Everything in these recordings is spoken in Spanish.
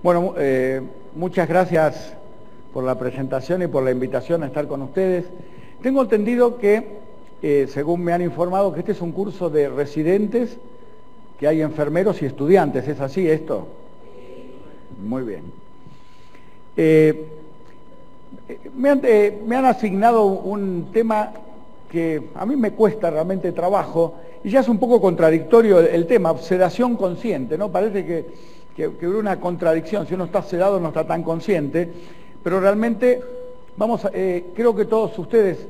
Bueno, muchas gracias por la presentación y por la invitación a estar con ustedes. Tengo entendido que, según me han informado, que este es un curso de residentes, que hay enfermeros y estudiantes. ¿Es así esto? Muy bien. Me han asignado un tema que a mí me cuesta realmente trabajo, y ya es un poco contradictorio el tema, sedación consciente, ¿no? Parece que hubiera una contradicción, si uno está sedado no está tan consciente, pero realmente creo que todos ustedes,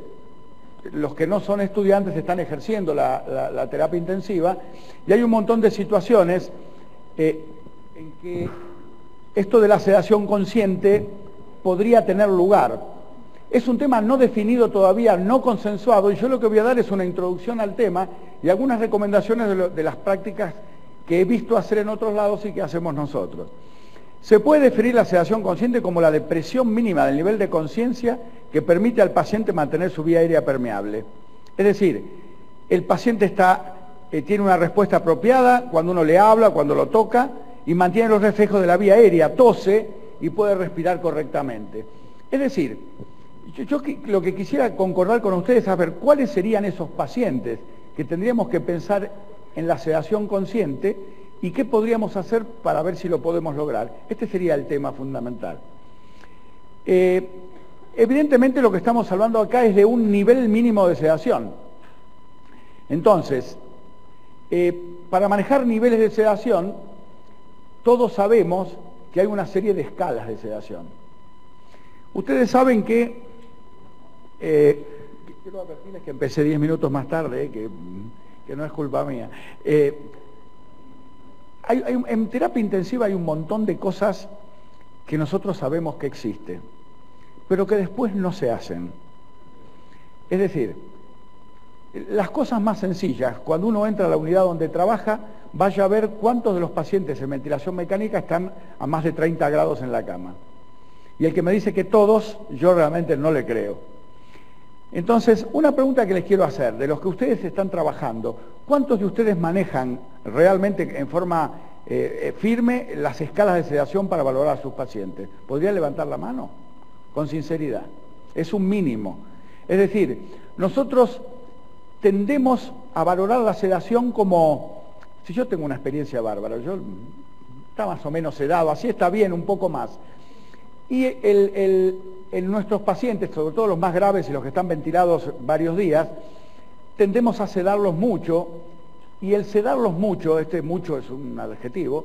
los que no son estudiantes, están ejerciendo la terapia intensiva, y hay un montón de situaciones en que esto de la sedación consciente podría tener lugar. Es un tema no definido todavía, no consensuado, y yo lo que voy a dar es una introducción al tema y algunas recomendaciones de las prácticas que he visto hacer en otros lados y que hacemos nosotros. Se puede definir la sedación consciente como la depresión mínima del nivel de conciencia que permite al paciente mantener su vía aérea permeable. Es decir, el paciente tiene una respuesta apropiada cuando uno le habla, cuando lo toca, y mantiene los reflejos de la vía aérea, tose y puede respirar correctamente. Es decir, yo lo que quisiera concordar con ustedes es saber cuáles serían esos pacientes que tendríamos que pensar en la sedación consciente y qué podríamos hacer para ver si lo podemos lograr. Este sería el tema fundamental. Evidentemente lo que estamos hablando acá es de un nivel mínimo de sedación. Entonces, para manejar niveles de sedación, todos sabemos que hay una serie de escalas de sedación. Ustedes saben que, quiero advertirles que empecé 10 minutos más tarde, que no es culpa mía. En terapia intensiva hay un montón de cosas que nosotros sabemos que existen, pero que después no se hacen. Es decir, las cosas más sencillas, cuando uno entra a la unidad donde trabaja, vaya a ver cuántos de los pacientes en ventilación mecánica están a más de 30 grados en la cama. Y el que me dice que todos, yo realmente no le creo. Entonces, una pregunta que les quiero hacer, de los que ustedes están trabajando, ¿cuántos de ustedes manejan realmente en forma firme las escalas de sedación para valorar a sus pacientes? ¿Podría levantar la mano? Con sinceridad. Es un mínimo. Es decir, nosotros tendemos a valorar la sedación como, si yo tengo una experiencia bárbara, yo está más o menos sedado, así está bien, un poco más. Y en nuestros pacientes, sobre todo los más graves y los que están ventilados varios días, tendemos a sedarlos mucho, y el sedarlos mucho, mucho es un adjetivo,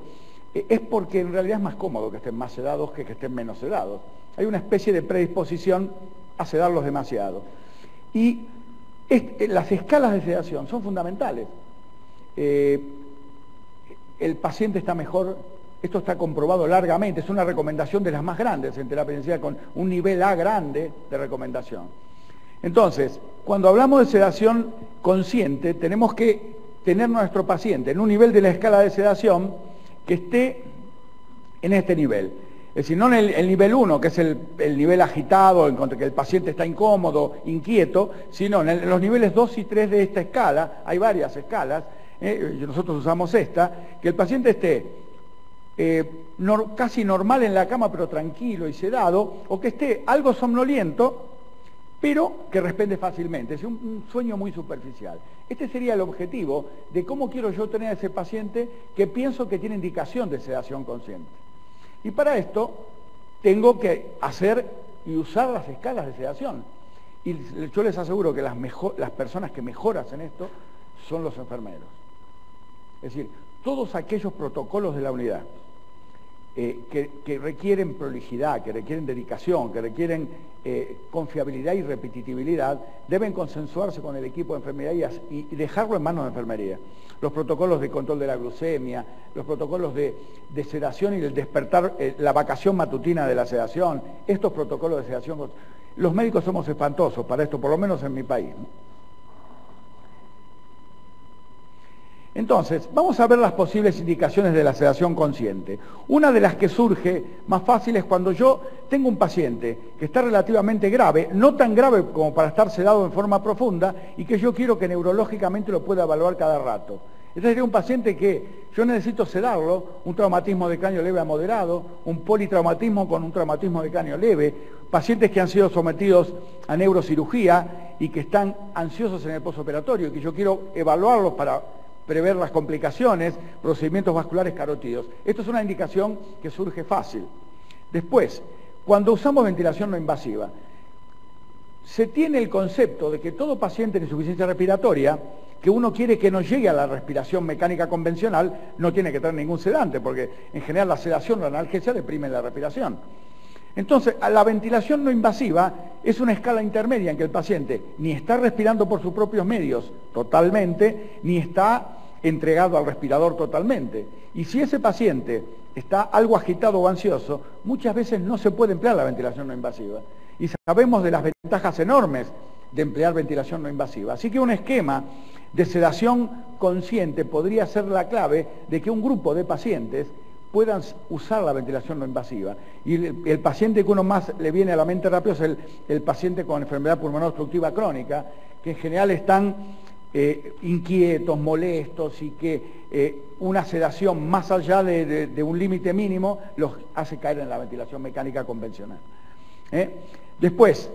es porque en realidad es más cómodo que estén más sedados que estén menos sedados. Hay una especie de predisposición a sedarlos demasiado. Y las escalas de sedación son fundamentales. El paciente está mejor, esto está comprobado largamente, es una recomendación de las más grandes en terapia intensiva, con un nivel A grande de recomendación. Entonces, cuando hablamos de sedación consciente, tenemos que tener nuestro paciente en un nivel de la escala de sedación que esté en este nivel. Es decir, no en el nivel 1, que es el nivel agitado, en cuanto que el paciente está incómodo, inquieto, sino en los niveles 2 y 3 de esta escala. Hay varias escalas, nosotros usamos esta, que el paciente esté casi normal en la cama, pero tranquilo y sedado, o que esté algo somnoliento, pero que responde fácilmente. Es un sueño muy superficial. Este sería el objetivo de cómo quiero yo tener a ese paciente que pienso que tiene indicación de sedación consciente. Y para esto tengo que hacer y usar las escalas de sedación. Y yo les aseguro que las personas que mejor hacen esto son los enfermeros. Es decir, todos aquellos protocolos de la unidad que requieren prolijidad, que requieren dedicación, que requieren confiabilidad y repetitividad, deben consensuarse con el equipo de enfermería y dejarlo en manos de enfermería. Los protocolos de control de la glucemia, los protocolos de sedación y el despertar, la vacación matutina de la sedación, estos protocolos de sedación, los médicos somos espantosos para esto, por lo menos en mi país, ¿no? Entonces, vamos a ver las posibles indicaciones de la sedación consciente. Una de las que surge más fácil es cuando yo tengo un paciente que está relativamente grave, no tan grave como para estar sedado en forma profunda, y que yo quiero que neurológicamente lo pueda evaluar cada rato. Es Este sería un paciente que yo necesito sedarlo, un traumatismo de cráneo leve a moderado, un politraumatismo con un traumatismo de cráneo leve, pacientes que han sido sometidos a neurocirugía y que están ansiosos en el postoperatorio y que yo quiero evaluarlos para prever las complicaciones, procedimientos vasculares carótidos. Esto es una indicación que surge fácil. Después, cuando usamos ventilación no invasiva, se tiene el concepto de que todo paciente de insuficiencia respiratoria, que uno quiere que no llegue a la respiración mecánica convencional, no tiene que tener ningún sedante, porque en general la sedación o la analgesia deprimen la respiración. Entonces, la ventilación no invasiva es una escala intermedia en que el paciente ni está respirando por sus propios medios totalmente, ni está entregado al respirador totalmente. Y si ese paciente está algo agitado o ansioso, muchas veces no se puede emplear la ventilación no invasiva. Y sabemos de las ventajas enormes de emplear ventilación no invasiva. Así que un esquema de sedación consciente podría ser la clave de que un grupo de pacientes puedan usar la ventilación no invasiva. Y el paciente que uno más le viene a la mente rápido es el paciente con enfermedad pulmonar obstructiva crónica, que en general están inquietos, molestos y que una sedación más allá de un límite mínimo los hace caer en la ventilación mecánica convencional. Después,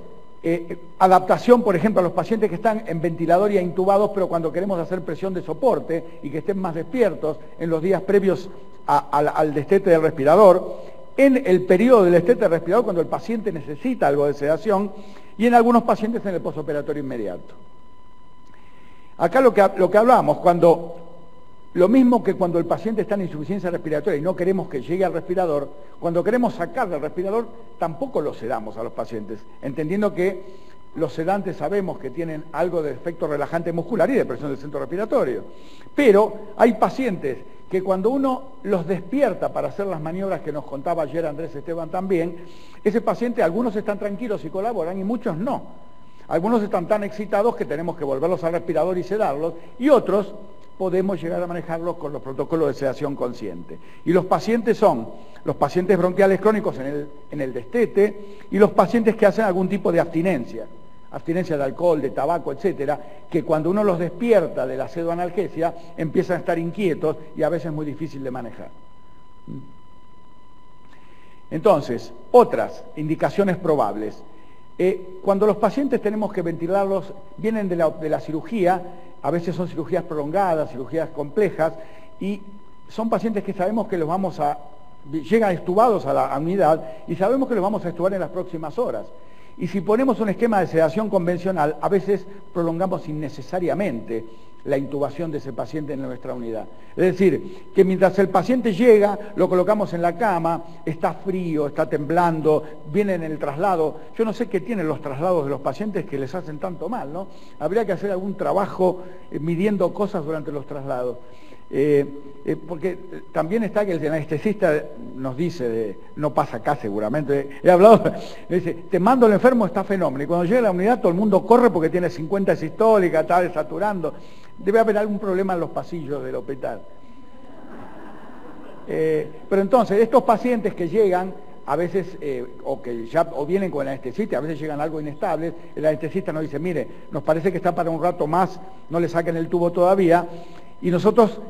adaptación, por ejemplo, a los pacientes que están en ventilador y intubados, pero cuando queremos hacer presión de soporte y que estén más despiertos en los días previos al destete del respirador, en el periodo del destete del respirador cuando el paciente necesita algo de sedación y en algunos pacientes en el postoperatorio inmediato. Acá lo que hablábamos, lo mismo que cuando el paciente está en insuficiencia respiratoria y no queremos que llegue al respirador, cuando queremos sacar del respirador tampoco lo sedamos a los pacientes, entendiendo que los sedantes sabemos que tienen algo de efecto relajante muscular y de presión del centro respiratorio. Pero hay pacientes que cuando uno los despierta para hacer las maniobras que nos contaba ayer Andrés Esteban también, ese paciente, algunos están tranquilos y colaboran y muchos no. Algunos están tan excitados que tenemos que volverlos al respirador y sedarlos, y otros podemos llegar a manejarlos con los protocolos de sedación consciente. Y los pacientes son los pacientes bronquiales crónicos en el destete y los pacientes que hacen algún tipo de abstinencia de alcohol, de tabaco, etcétera, que cuando uno los despierta de la pseudoanalgesia empiezan a estar inquietos y a veces es muy difícil de manejar. Entonces, otras indicaciones probables. Cuando los pacientes tenemos que ventilarlos, vienen de la cirugía, a veces son cirugías prolongadas, cirugías complejas, y son pacientes que sabemos que llegan estubados a la unidad y sabemos que los vamos a estubar en las próximas horas. Y si ponemos un esquema de sedación convencional, a veces prolongamos innecesariamente la intubación de ese paciente en nuestra unidad. Es decir, que mientras el paciente llega, lo colocamos en la cama, está frío, está temblando, viene en el traslado. Yo no sé qué tienen los traslados de los pacientes que les hacen tanto mal, ¿no? Habría que hacer algún trabajo midiendo cosas durante los traslados. Porque también está que el anestesista nos dice, no pasa acá seguramente, he hablado, le dice, te mando el enfermo, está fenómeno, y cuando llega a la unidad todo el mundo corre porque tiene 50 sistólica, está desaturando, debe haber algún problema en los pasillos del hospital. Pero entonces, estos pacientes que llegan, a veces, o vienen con el anestesista, a veces llegan algo inestables, el anestesista nos dice, mire, nos parece que está para un rato más, no le saquen el tubo todavía, y nosotros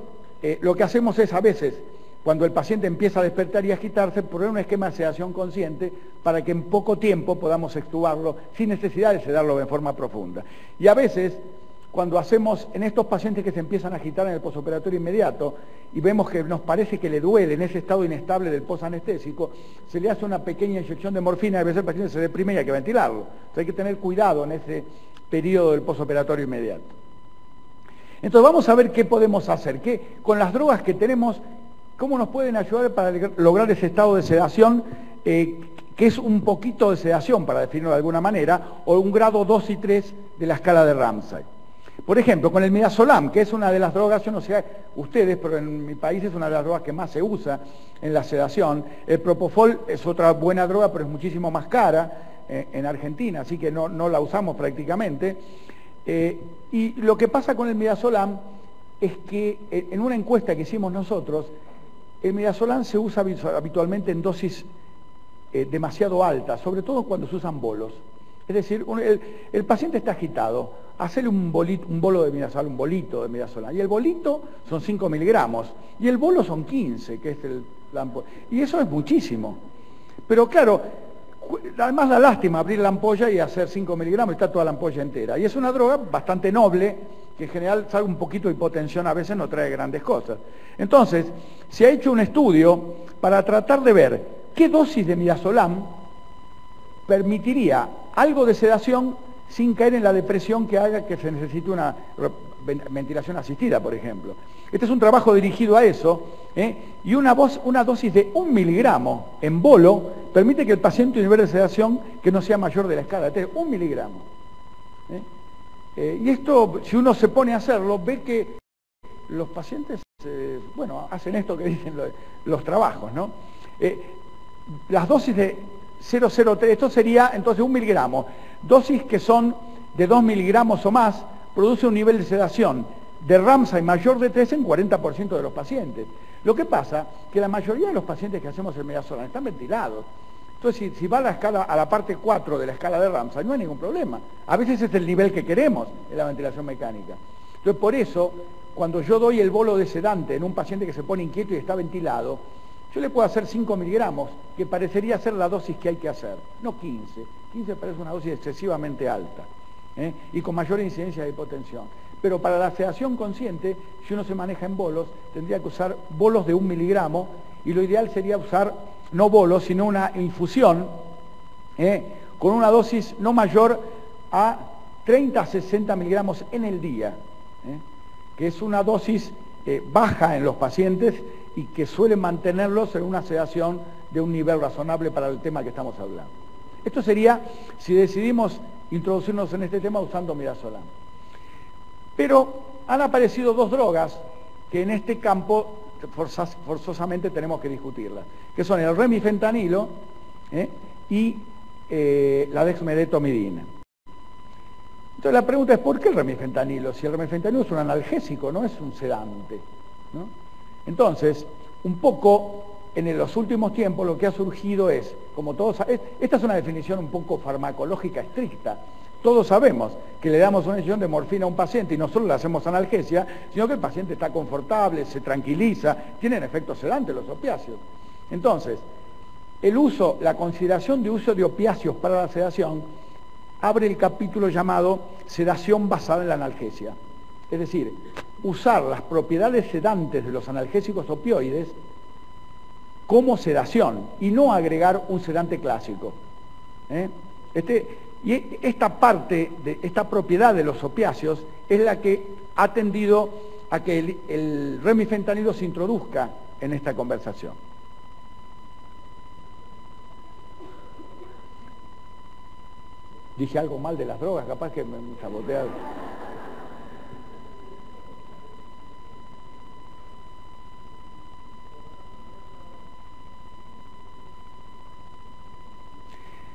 lo que hacemos es a veces, cuando el paciente empieza a despertar y a agitarse, poner un esquema de sedación consciente para que en poco tiempo podamos extubarlo sin necesidad de sedarlo de forma profunda. Y a veces, cuando hacemos en estos pacientes que se empiezan a agitar en el postoperatorio inmediato y vemos que nos parece que le duele en ese estado inestable del posanestésico, se le hace una pequeña inyección de morfina y a veces el paciente se deprime y hay que ventilarlo. Entonces hay que tener cuidado en ese periodo del postoperatorio inmediato. Entonces vamos a ver qué podemos hacer, con las drogas que tenemos, cómo nos pueden ayudar para lograr ese estado de sedación, que es un poquito de sedación, para definirlo de alguna manera, o un grado 2 y 3 de la escala de Ramsay. Por ejemplo, con el midazolam, que es una de las drogas, yo no sé ustedes, pero en mi país es una de las drogas que más se usa en la sedación. El propofol es otra buena droga, pero es muchísimo más cara en Argentina, así que no la usamos prácticamente. Y lo que pasa con el midazolam es que en una encuesta que hicimos nosotros, el midazolam se usa habitualmente en dosis demasiado altas, sobre todo cuando se usan bolos. Es decir, el paciente está agitado, hacerle un bolo de midazolam, un bolito de midazolam. Y el bolito son 5 miligramos, y el bolo son 15, que es y eso es muchísimo. Pero claro, además da lástima abrir la ampolla y hacer 5 miligramos y está toda la ampolla entera. Y es una droga bastante noble, que en general salga un poquito de hipotensión, a veces no trae grandes cosas. Entonces, se ha hecho un estudio para tratar de ver qué dosis de midazolam permitiría algo de sedación sin caer en la depresión que haga que se necesite una ventilación asistida, por ejemplo. Este es un trabajo dirigido a eso, y una dosis de 1 miligramo en bolo permite que el paciente un nivel de sedación que no sea mayor de la escala, 1 miligramo. Y esto, si uno se pone a hacerlo, ve que los pacientes, hacen esto que dicen los trabajos, ¿no? Las dosis de 0,03, esto sería entonces 1 miligramo. Dosis que son de 2 miligramos o más, produce un nivel de sedación de Ramsay mayor de 3 en 40% de los pacientes. Lo que pasa que la mayoría de los pacientes que hacemos el midazolam están ventilados. Entonces, si va a la escala, a la parte 4 de la escala de Ramsay, no hay ningún problema. A veces es el nivel que queremos en la ventilación mecánica. Entonces, por eso, cuando yo doy el bolo de sedante en un paciente que se pone inquieto y está ventilado, yo le puedo hacer 5 miligramos, que parecería ser la dosis que hay que hacer, no 15. 15 parece una dosis excesivamente alta, y con mayor incidencia de hipotensión. Pero para la sedación consciente, si uno se maneja en bolos, tendría que usar bolos de 1 miligramo, y lo ideal sería usar no bolos, sino una infusión, con una dosis no mayor a 30 a 60 miligramos en el día, que es una dosis baja en los pacientes y que suele mantenerlos en una sedación de un nivel razonable para el tema que estamos hablando. Esto sería si decidimos introducirnos en este tema usando midazolam. Pero han aparecido 2 drogas que en este campo forzosamente tenemos que discutirlas, que son el remifentanilo y la dexmedetomidina. Entonces la pregunta es, ¿por qué el remifentanilo? Si el remifentanilo es un analgésico, no es un sedante, ¿no? Entonces, un poco en los últimos tiempos lo que ha surgido es, como todos sabemos, esta es una definición un poco farmacológica estricta. Todos sabemos que le damos una inyección de morfina a un paciente y no solo le hacemos analgesia, sino que el paciente está confortable, se tranquiliza, tienen efectos sedantes los opiáceos. Entonces, la consideración de uso de opiáceos para la sedación abre el capítulo llamado sedación basada en la analgesia. Es decir, usar las propiedades sedantes de los analgésicos opioides como sedación y no agregar un sedante clásico. Y esta parte, esta propiedad de los opiáceos es la que ha tendido a que el remifentanilo se introduzca en esta conversación. Dije algo mal de las drogas, capaz que me sabotea.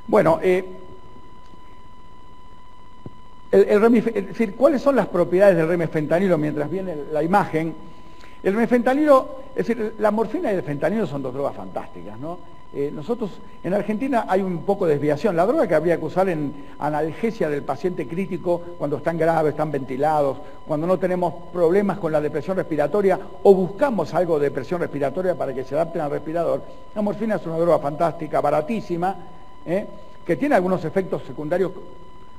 Bueno, es decir, ¿cuáles son las propiedades del remifentanilo mientras viene la imagen? El remifentanilo, es decir, la morfina y el fentanilo son 2 drogas fantásticas, ¿no? Nosotros, en Argentina hay un poco de desviación. La droga que habría que usar en analgesia del paciente crítico cuando están graves, están ventilados, cuando no tenemos problemas con la depresión respiratoria o buscamos algo de depresión respiratoria para que se adapten al respirador. La morfina es una droga fantástica, baratísima, que tiene algunos efectos secundarios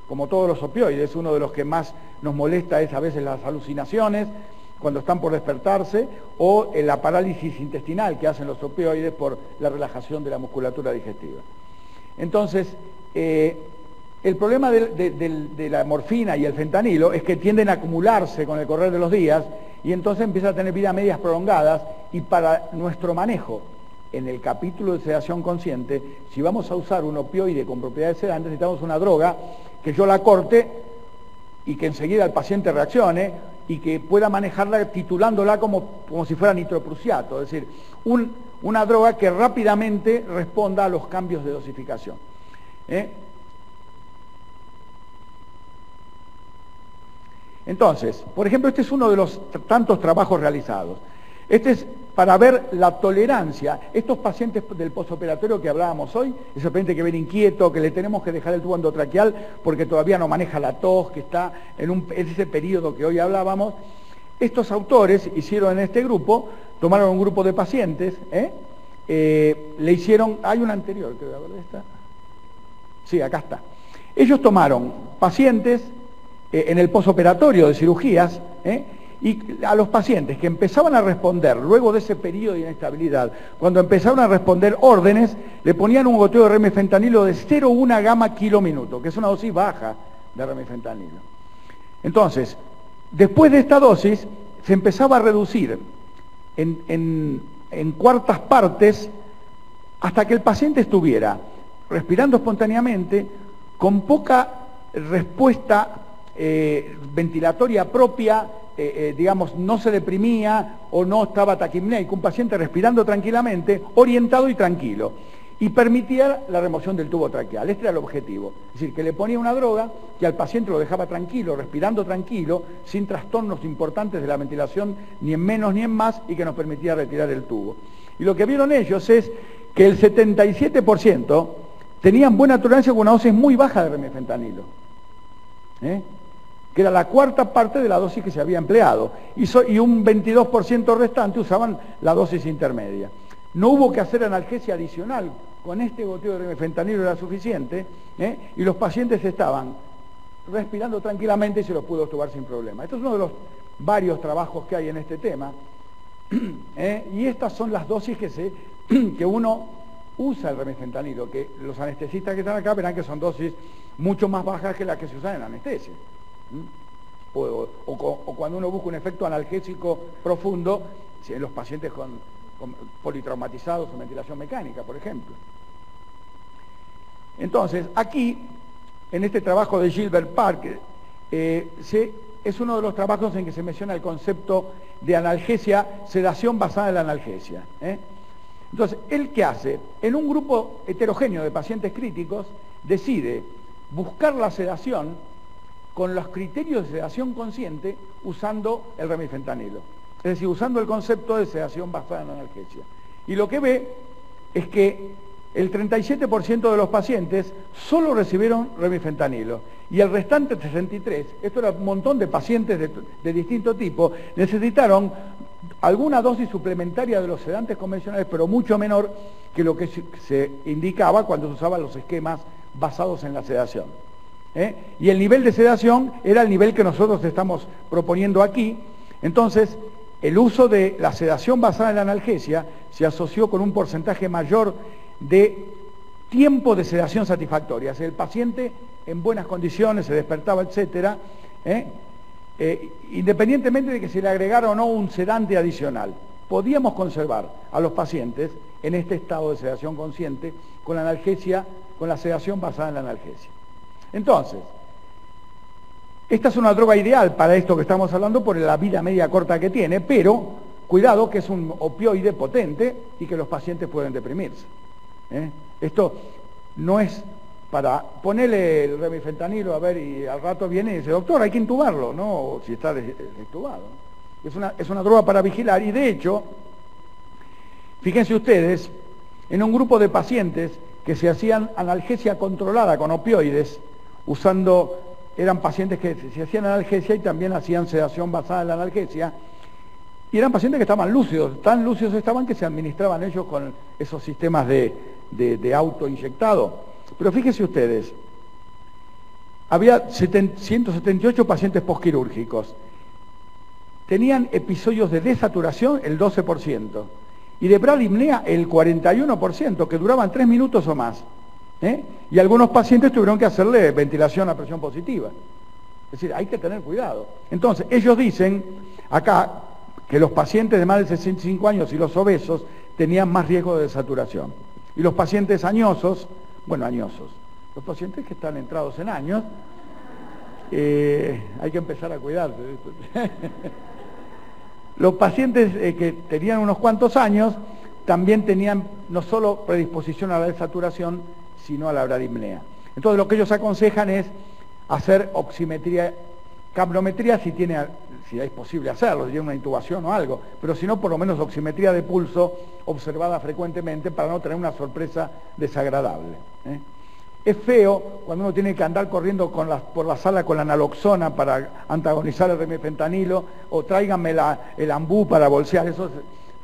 como todos los opioides. Uno de los que más nos molesta es a veces las alucinaciones cuando están por despertarse o la parálisis intestinal que hacen los opioides por la relajación de la musculatura digestiva. Entonces, el problema de la morfina y el fentanilo es que tienden a acumularse con el correr de los días y entonces empieza a tener vidas medias prolongadas, y para nuestro manejo en el capítulo de sedación consciente, si vamos a usar un opioide con propiedades sedantes, necesitamos una droga que yo la corte y que enseguida el paciente reaccione y que pueda manejarla titulándola como si fuera nitroprusiato, es decir, una droga que rápidamente responda a los cambios de dosificación. Entonces, por ejemplo, este es uno de los tantos trabajos realizados. Este es para ver la tolerancia. Estos pacientes del posoperatorio que hablábamos hoy, ese paciente que viene inquieto, que le tenemos que dejar el tubo endotraqueal porque todavía no maneja la tos, que está en ese periodo que hoy hablábamos, estos autores hicieron en este grupo, tomaron un grupo de pacientes, le hicieron, hay una anterior, creo, a ver, ¿esta? Sí, acá está. Ellos tomaron pacientes en el posoperatorio de cirugías, y a los pacientes que empezaban a responder, luego de ese periodo de inestabilidad, cuando empezaron a responder órdenes, le ponían un goteo de remifentanilo de 0,1 gamma kilo minuto, que es una dosis baja de remifentanilo. Entonces, después de esta dosis, se empezaba a reducir en cuartas partes hasta que el paciente estuviera respirando espontáneamente, con poca respuesta ventilatoria propia, digamos, no se deprimía o no estaba taquipnéico, un paciente respirando tranquilamente, orientado y tranquilo, y permitía la remoción del tubo traqueal. Este era el objetivo, es decir, que le ponía una droga que al paciente lo dejaba tranquilo, respirando tranquilo, sin trastornos importantes de la ventilación, ni en menos ni en más, y que nos permitía retirar el tubo. Y lo que vieron ellos es que el 77% tenían buena tolerancia con una dosis muy baja de remifentanilo, que era la cuarta parte de la dosis que se había empleado, y un 22% restante usaban la dosis intermedia. No hubo que hacer analgesia adicional, con este goteo de remifentanilo era suficiente, y los pacientes estaban respirando tranquilamente y se los pudo extubar sin problema. Esto es uno de los varios trabajos que hay en este tema, y estas son las dosis que uno usa el remifentanilo, que los anestesistas que están acá verán que son dosis mucho más bajas que las que se usan en anestesia. O cuando uno busca un efecto analgésico profundo en los pacientes con politraumatizados o ventilación mecánica, por ejemplo. Entonces, aquí, en este trabajo de Gilbert Park, es uno de los trabajos en que se menciona el concepto de analgesia, sedación basada en la analgesia. Entonces, ¿él qué hace? En un grupo heterogéneo de pacientes críticos, decide buscar la sedación con los criterios de sedación consciente usando el remifentanilo. Es decir, usando el concepto de sedación basada en analgesia. Y lo que ve es que el 37% de los pacientes solo recibieron remifentanilo y el restante 63%, esto era un montón de pacientes de distinto tipo, necesitaron alguna dosis suplementaria de los sedantes convencionales, pero mucho menor que lo que se indicaba cuando se usaban los esquemas basados en la sedación. Y el nivel de sedación era el nivel que nosotros estamos proponiendo aquí. Entonces, el uso de la sedación basada en la analgesia se asoció con un porcentaje mayor de tiempo de sedación satisfactoria. O sea, el paciente en buenas condiciones, se despertaba, etcétera, independientemente de que se le agregara o no un sedante adicional. Podíamos conservar a los pacientes en este estado de sedación consciente con la analgesia, con la sedación basada en la analgesia. Entonces, esta es una droga ideal para esto que estamos hablando por la vida media corta que tiene, pero cuidado que es un opioide potente y que los pacientes pueden deprimirse. Esto no es para ponerle el remifentanilo, a ver, y al rato viene y dice, doctor, hay que intubarlo, ¿no? Si está desentubado. Es una droga para vigilar y de hecho, fíjense ustedes, en un grupo de pacientes que se hacían analgesia controlada con opioides, eran pacientes que se hacían analgesia y también hacían sedación basada en la analgesia, y eran pacientes que estaban lúcidos, tan lúcidos estaban que se administraban ellos con esos sistemas de autoinyectado. Pero fíjense ustedes, había 178 pacientes postquirúrgicos, tenían episodios de desaturación el 12%, y de bradipnea el 41%, que duraban 3 minutos o más. Y algunos pacientes tuvieron que hacerle ventilación a presión positiva. Es decir, hay que tener cuidado. Entonces, ellos dicen acá que los pacientes de más de 65 años y los obesos tenían más riesgo de desaturación. Y los pacientes añosos, los pacientes que están entrados en años, hay que empezar a cuidarse. Los pacientes que tenían unos cuantos años también tenían no solo predisposición a la desaturación, sino a la bradipnea. Entonces lo que ellos aconsejan es hacer oximetría capnometría si es posible hacerlo, si tiene una intubación o algo, pero si no, por lo menos oximetría de pulso observada frecuentemente para no tener una sorpresa desagradable. Es feo cuando uno tiene que andar corriendo por la sala con la naloxona para antagonizar el remifentanilo, o tráiganme el ambú para bolsear, eso es,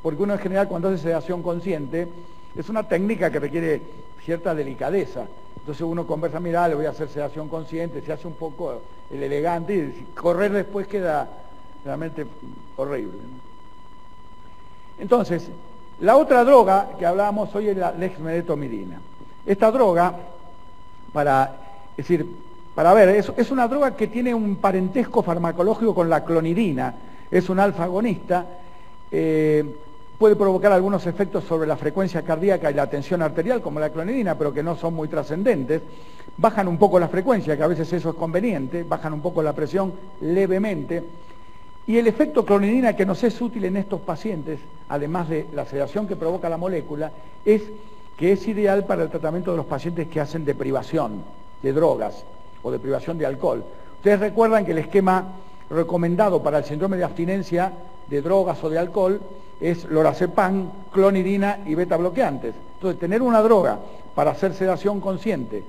porque uno en general cuando hace sedación consciente, es una técnica que requiere cierta delicadeza. Entonces uno conversa, mira, le voy a hacer sedación consciente, se hace un poco el elegante y correr después queda realmente horrible. Entonces, la otra droga que hablábamos hoy es la dexmedetomidina. Esta droga, es una droga que tiene un parentesco farmacológico con la clonidina, es un alfa agonista, puede provocar algunos efectos sobre la frecuencia cardíaca y la tensión arterial, como la clonidina, pero que no son muy trascendentes. Bajan un poco la frecuencia, que a veces eso es conveniente, bajan un poco la presión levemente. Y el efecto clonidina que nos es útil en estos pacientes, además de la sedación que provoca la molécula, es que es ideal para el tratamiento de los pacientes que hacen deprivación de drogas o deprivación de alcohol. Ustedes recuerdan que el esquema recomendado para el síndrome de abstinencia de drogas o de alcohol es lorazepam, clonidina y beta bloqueantes. Entonces, tener una droga para hacer sedación consciente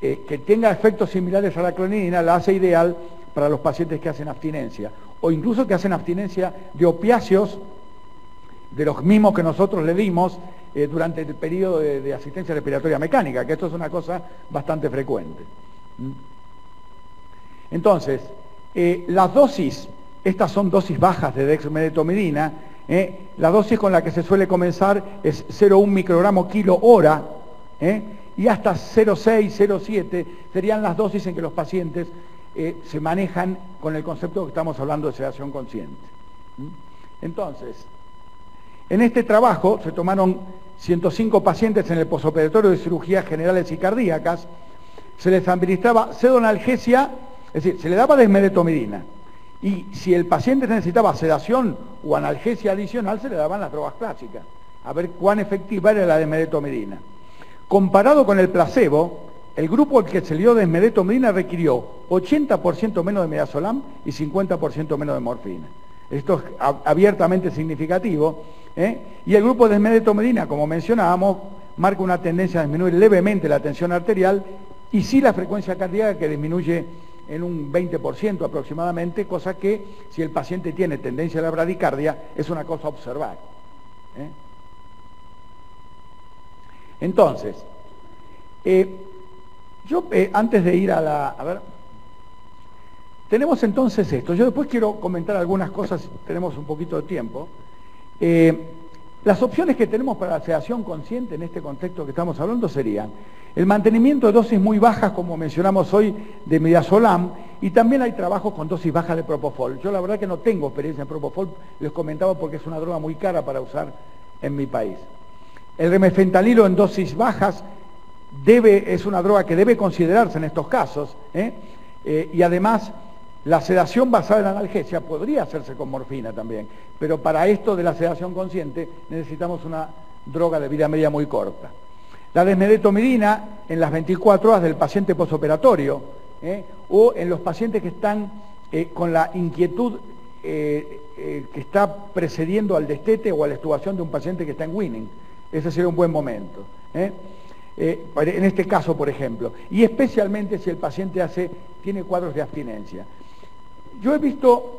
que tenga efectos similares a la clonidina la hace ideal para los pacientes que hacen abstinencia, o incluso que hacen abstinencia de opiáceos, de los mismos que nosotros le dimos durante el periodo de asistencia respiratoria mecánica, que esto es una cosa bastante frecuente. Entonces, las dosis, estas son dosis bajas de dexmedetomidina, la dosis con la que se suele comenzar es 0,1 microgramo kilo hora, y hasta 0,6, 0,7 serían las dosis en que los pacientes se manejan con el concepto que estamos hablando de sedación consciente. Entonces, en este trabajo se tomaron 105 pacientes en el posoperatorio de cirugías generales y cardíacas, se les administraba pseudonalgesia, es decir, se le daba dexmedetomidina, y si el paciente necesitaba sedación o analgesia adicional, se le daban las drogas clásicas, a ver cuán efectiva era la dexmedetomidina. Comparado con el placebo, el grupo al que se le dio dexmedetomidina requirió 80% menos de midazolam y 50% menos de morfina. Esto es abiertamente significativo, y el grupo de dexmedetomidina, como mencionábamos, marca una tendencia a disminuir levemente la tensión arterial y sí la frecuencia cardíaca, que disminuye en un 20% aproximadamente, cosa que si el paciente tiene tendencia a la bradicardia es una cosa a observar. Entonces, antes de ir tenemos entonces esto. Yo después quiero comentar algunas cosas, tenemos un poquito de tiempo. Las opciones que tenemos para la sedación consciente en este contexto que estamos hablando serían el mantenimiento de dosis muy bajas, como mencionamos hoy, de midazolam, y también hay trabajos con dosis bajas de propofol. Yo la verdad que no tengo experiencia en propofol, les comentaba porque es una droga muy cara para usar en mi país. El remifentanilo en dosis bajas es una droga que debe considerarse en estos casos, y además la sedación basada en analgesia podría hacerse con morfina también, pero para esto de la sedación consciente necesitamos una droga de vida media muy corta. La dexmedetomidina en las 24 horas del paciente posoperatorio, o en los pacientes que están con la inquietud que está precediendo al destete o a la extubación de un paciente que está en Winning. Ese sería un buen momento. En este caso, por ejemplo, y especialmente si el paciente tiene cuadros de abstinencia. Yo he visto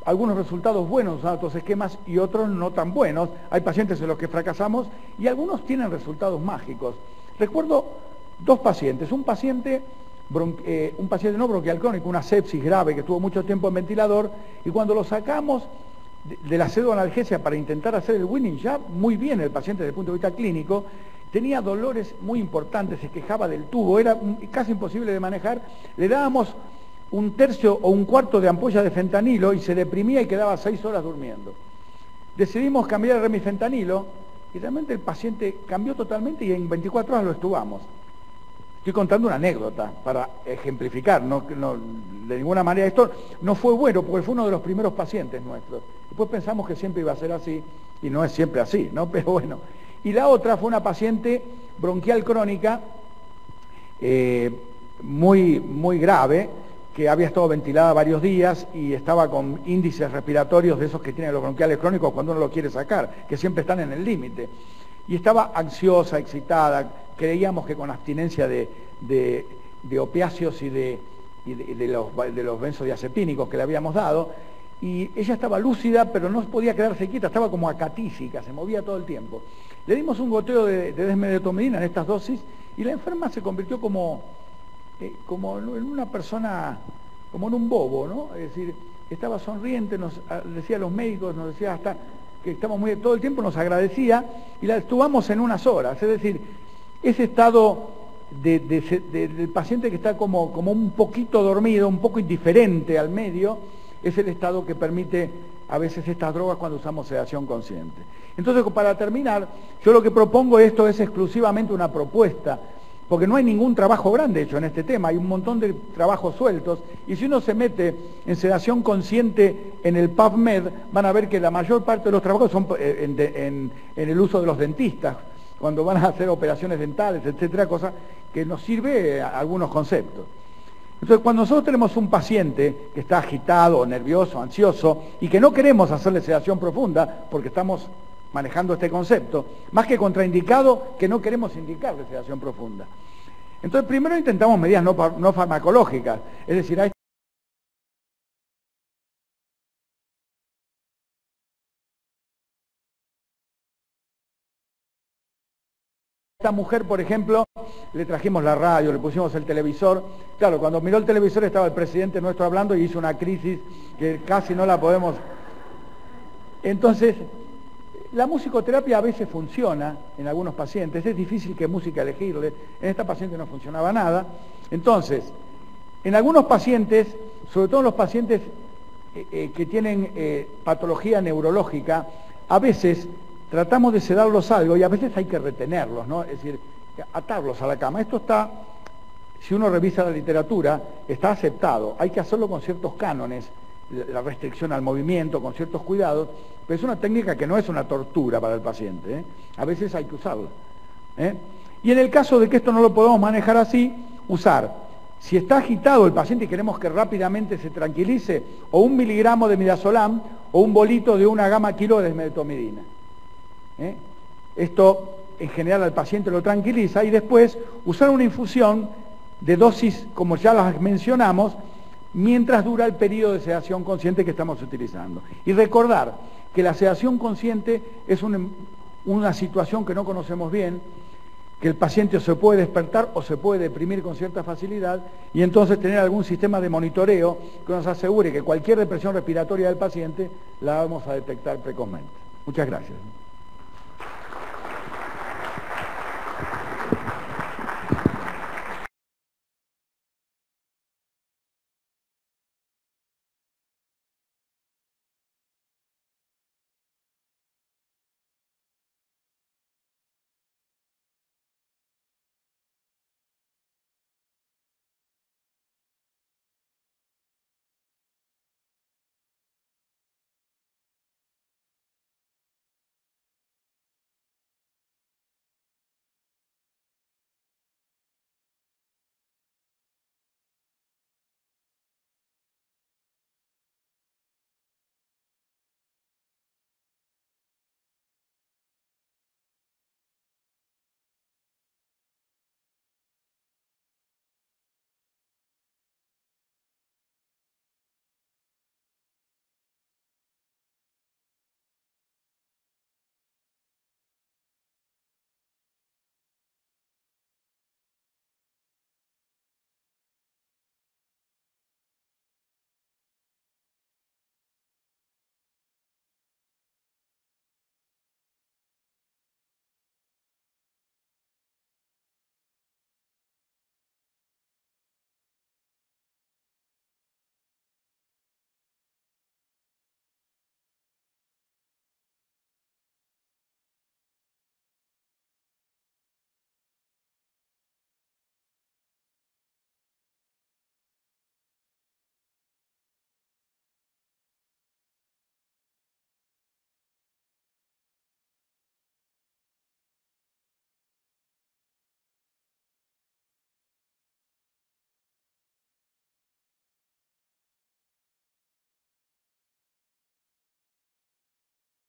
algunos resultados buenos usando estos esquemas y otros no tan buenos. Hay pacientes en los que fracasamos y algunos tienen resultados mágicos. Recuerdo dos pacientes, un paciente no bronquial crónico, una sepsis grave que estuvo mucho tiempo en ventilador, y cuando lo sacamos de la pseudoanalgesia para intentar hacer el Winning, ya muy bien el paciente desde el punto de vista clínico, tenía dolores muy importantes, se quejaba del tubo, era casi imposible de manejar, le dábamos un tercio o un cuarto de ampolla de fentanilo y se deprimía y quedaba 6 horas durmiendo. Decidimos cambiar el remifentanilo y realmente el paciente cambió totalmente y en 24 horas lo extubamos. Estoy contando una anécdota para ejemplificar, no, de ninguna manera esto no fue bueno porque fue uno de los primeros pacientes nuestros. Después pensamos que siempre iba a ser así y no es siempre así, ¿no? Pero bueno. Y la otra fue una paciente bronquial crónica muy grave, que había estado ventilada varios días y estaba con índices respiratorios de esos que tienen los bronquiales crónicos cuando uno lo quiere sacar, que siempre están en el límite. Y estaba ansiosa, excitada, creíamos que con abstinencia de opiáceos y de los benzodiazepínicos que le habíamos dado, y ella estaba lúcida, pero no podía quedarse quieta, estaba como acatísica, se movía todo el tiempo. Le dimos un goteo de desmedetomidina en estas dosis, y la enferma se convirtió como en una persona, como en un bobo, ¿no? Es decir, estaba sonriente, nos decía a los médicos, nos decía hasta que estamos todo el tiempo nos agradecía, y la estuvamos en unas horas. Es decir, ese estado del paciente que está como un poquito dormido, un poco indiferente al medio, es el estado que permite a veces estas drogas cuando usamos sedación consciente. Entonces, para terminar, yo lo que propongo, esto es exclusivamente una propuesta, porque no hay ningún trabajo grande hecho en este tema, hay un montón de trabajos sueltos, y si uno se mete en sedación consciente en el PubMed, van a ver que la mayor parte de los trabajos son en el uso de los dentistas, cuando van a hacer operaciones dentales, etcétera, cosa que nos sirve a algunos conceptos. Entonces, cuando nosotros tenemos un paciente que está agitado, nervioso, ansioso, y que no queremos hacerle sedación profunda, porque estamos manejando este concepto, más que contraindicado, que no queremos indicarle sedación profunda. Entonces, primero intentamos medidas no farmacológicas, es decir, a esta mujer, por ejemplo, le trajimos la radio, le pusimos el televisor. Claro, cuando miró el televisor estaba el presidente nuestro hablando y hizo una crisis que casi no la podemos... Entonces, la musicoterapia a veces funciona en algunos pacientes, es difícil qué música elegirle, en esta paciente no funcionaba nada. Entonces, en algunos pacientes, sobre todo en los pacientes que tienen patología neurológica, a veces tratamos de sedarlos algo y a veces hay que retenerlos, ¿no? Es decir, atarlos a la cama. Esto está, si uno revisa la literatura, está aceptado. Hay que hacerlo con ciertos cánones, la restricción al movimiento, con ciertos cuidados, pero es una técnica que no es una tortura para el paciente, ¿eh? A veces hay que usarla, ¿eh? Y en el caso de que esto no lo podamos manejar así, usar, si está agitado el paciente y queremos que rápidamente se tranquilice, o 1 miligramo de midazolam o un bolito de 1 gamma kilo de desmedetomidina. Esto en general al paciente lo tranquiliza, y después usar una infusión de dosis, como ya las mencionamos, mientras dura el periodo de sedación consciente que estamos utilizando. Y recordar que la sedación consciente es una situación que no conocemos bien, que el paciente se puede despertar o se puede deprimir con cierta facilidad, y entonces tener algún sistema de monitoreo que nos asegure que cualquier depresión respiratoria del paciente la vamos a detectar precozmente. Muchas gracias.